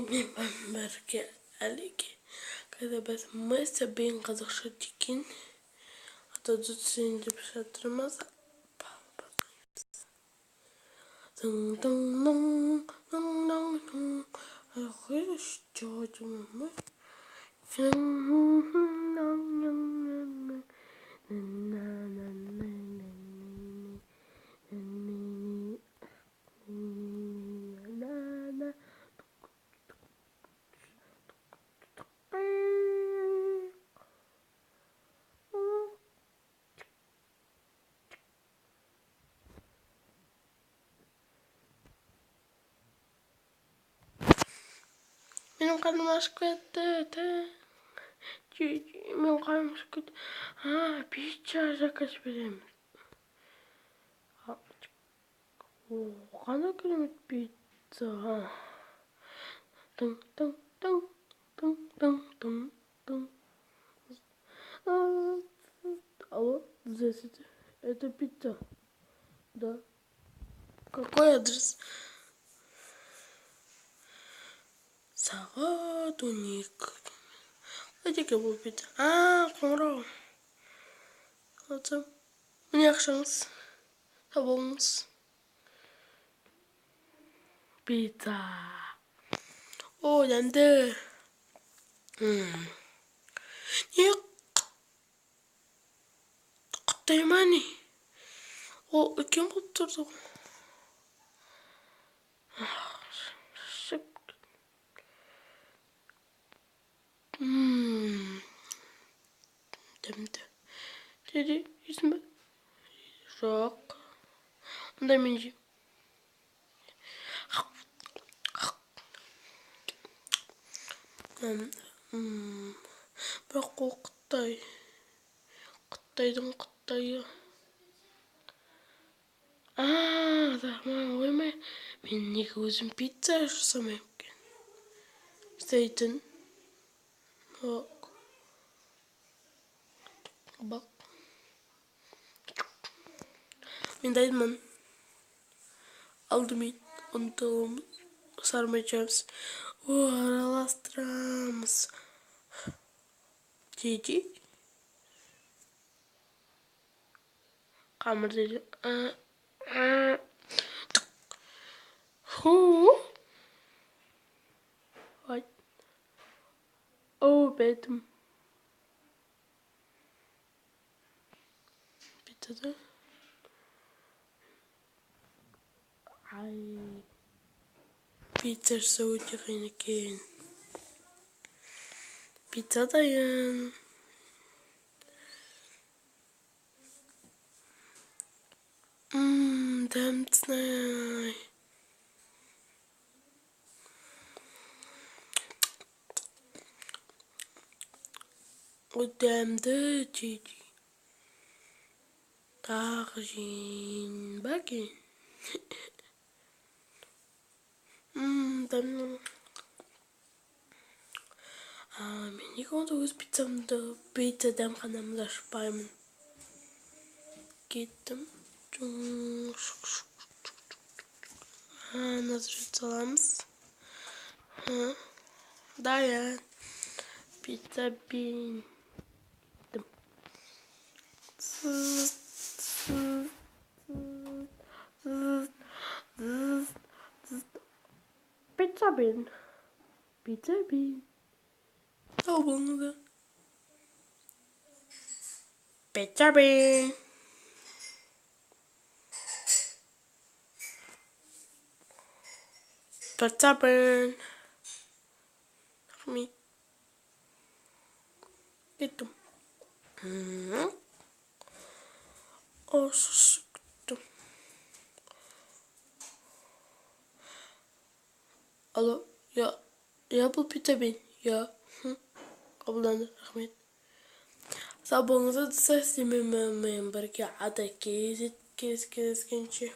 мен бәрге әліге қайда біз мы сәбен қазақша деген атауды түсейін деп жатырмыз. Minun kanım aşk etti. Minun kanım aşk etti. Pizza kaç vereyim. Қана керемет пицца. Алло, здравствуйте. Это пицца. Да. Какой адрес? Сағат 12. Қайда бұл пицца? Қоңырау. Алсам. Міне ақшаңыз. Табылыңыз. Pizza. Yandı. Niye kıttayım hani? Kim kutturdu? Demdi. Dedi yüzüme. Şok. Onda minci. Бірақ ол Қытайдың Қытайы. Оймай, мен неге өзім пицца жасамайым екен? Істейтін. Бақ. Мен дайынмын. Алдымен ұнтығымыз. Сармайчамыз. Араластырамыз. Деди. Қамыр деди. Ой. Бетім. Питада. Pizza soğucu feneken. Pizza dayan. Damtsnay. O damdı cici. Tağjin bakın. Мен неге онда өз пицца дәмханамды ашпаймын. Кеттім. Назарет саламыз. Даян. Пицца бен. Pizza bin. Pizza bin. Табылыңыз. Pizza bin. Pizza bin. Рахмет. Кеттім. Шықты. Алло, я бұл пицца бен. Қабылданды, рахмет. Сау болыңыздар, достар, сіздермен бірге ада кездескенше.